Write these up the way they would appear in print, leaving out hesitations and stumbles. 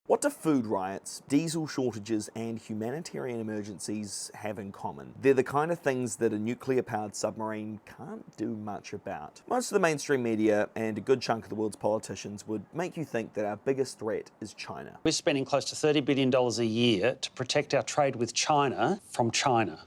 What do food riots, diesel shortages, and humanitarian emergencies have in common? They're the kind of things that a nuclear-powered submarine can't do much about. Most of the mainstream media and a good chunk of the world's politicians would make you think that our biggest threat is China. We're spending close to $30 billion a year to protect our trade with China from China.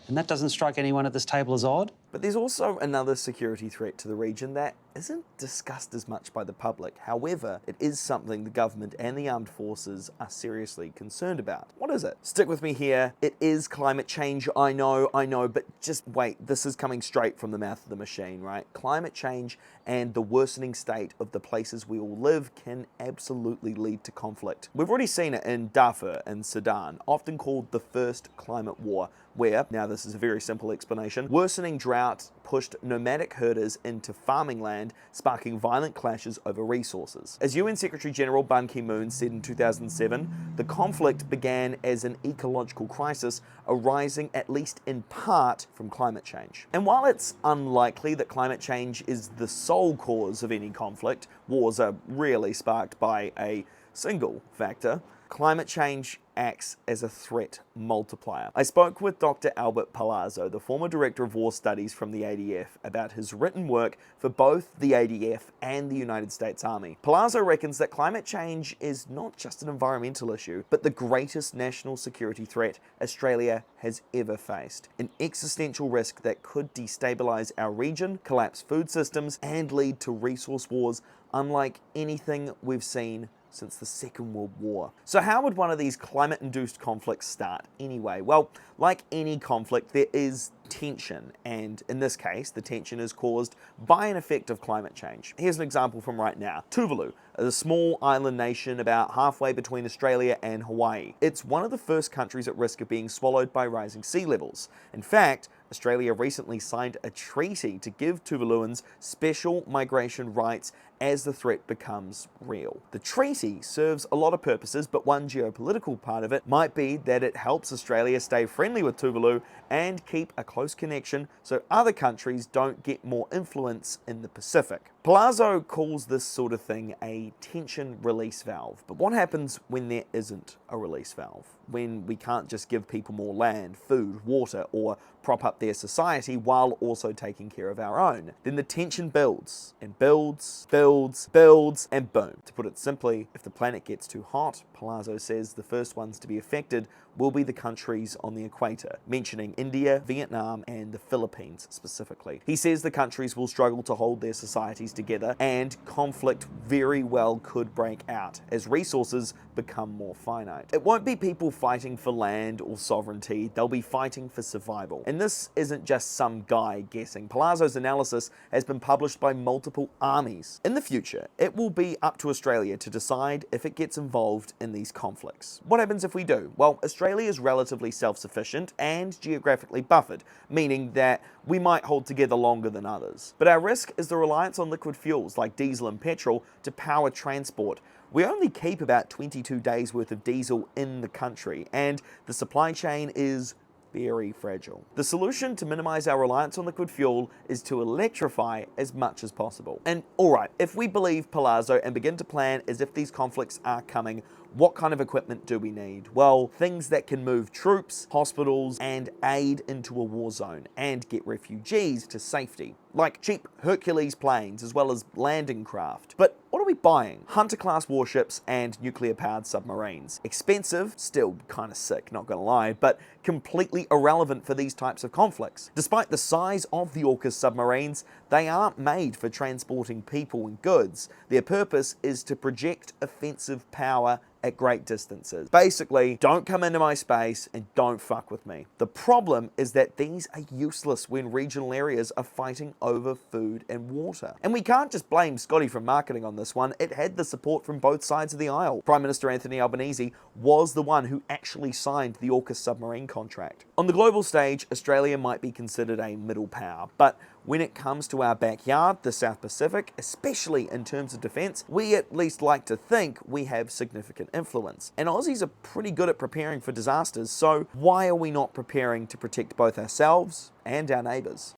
And that doesn't strike anyone at this table as odd? But there's also another security threat to the region that isn't discussed as much by the public. However, it is something the government and the armed forces are seriously concerned about. What is it? Stick with me here. It is climate change. I know, but just wait. This is coming straight from the mouth of the machine, right? Climate change and the worsening state of the places we all live can absolutely lead to conflict. We've already seen it in Darfur in Sudan, often called the first climate war, where, now this is a very simple explanation, worsening drought pushed nomadic herders into farming land, sparking violent clashes over resources. As UN Secretary General Ban Ki-moon said in 2007, the conflict began as an ecological crisis arising at least in part from climate change. And while it's unlikely that climate change is the sole cause of any conflict, wars are rarely sparked by a single factor, climate change acts as a threat multiplier. I spoke with Dr. Albert Palazzo, the former Director of War Studies from the ADF, about his written work for both the ADF and the United States Army. Palazzo reckons that climate change is not just an environmental issue, but the greatest national security threat Australia has ever faced. An existential risk that could destabilize our region, collapse food systems, and lead to resource wars unlike anything we've seen since the Second World War. So how would one of these climate-induced conflicts start anyway? Well, like any conflict, there is tension, and in this case, the tension is caused by an effect of climate change. Here's an example from right now. Tuvalu, a small island nation about halfway between Australia and Hawaii. It's one of the first countries at risk of being swallowed by rising sea levels. In fact, Australia recently signed a treaty to give Tuvaluans special migration rights as the threat becomes real. The treaty serves a lot of purposes, but one geopolitical part of it might be that it helps Australia stay friendly with Tuvalu and keep a close connection so other countries don't get more influence in the Pacific. Palazzo calls this sort of thing a tension release valve. But what happens when there isn't a release valve? When we can't just give people more land, food, water, or prop up their society while also taking care of our own? Then the tension builds, and builds, and boom. To put it simply, if the planet gets too hot, Palazzo says the first ones to be affected will be the countries on the equator, mentioning India, Vietnam, and the Philippines specifically. He says the countries will struggle to hold their societies together, and conflict very well could break out as resources become more finite. It won't be people fighting for land or sovereignty, they'll be fighting for survival. And this isn't just some guy guessing. Palazzo's analysis has been published by multiple armies. In the future, it will be up to Australia to decide if it gets involved in these conflicts. What happens if we do? Well, Australia is relatively self-sufficient and geographically buffered, meaning that we might hold together longer than others. But our risk is the reliance on liquid fuels like diesel and petrol to power transport. We only keep about 22 days worth of diesel in the country, and the supply chain is very fragile. The solution to minimize our reliance on liquid fuel is to electrify as much as possible. And alright, if we believe Palazzo and begin to plan as if these conflicts are coming, what kind of equipment do we need? Well, things that can move troops, hospitals, and aid into a war zone, and get refugees to safety, like cheap Hercules planes as well as landing craft. But what are we buying? Hunter-class warships and nuclear-powered submarines. Expensive, still kind of sick, not gonna lie, but completely irrelevant for these types of conflicts. Despite the size of the AUKUS submarines, they aren't made for transporting people and goods. Their purpose is to project offensive power at great distances. Basically, don't come into my space and don't fuck with me. The problem is that these are useless when regional areas are fighting over food and water. And we can't just blame Scotty from marketing on this one. It had the support from both sides of the aisle. Prime Minister Anthony Albanese was the one who actually signed the AUKUS submarine contract. On the global stage, Australia might be considered a middle power, but when it comes to our backyard, the South Pacific, especially in terms of defence, we at least like to think we have significant influence. And Aussies are pretty good at preparing for disasters, so why are we not preparing to protect both ourselves and our neighbours?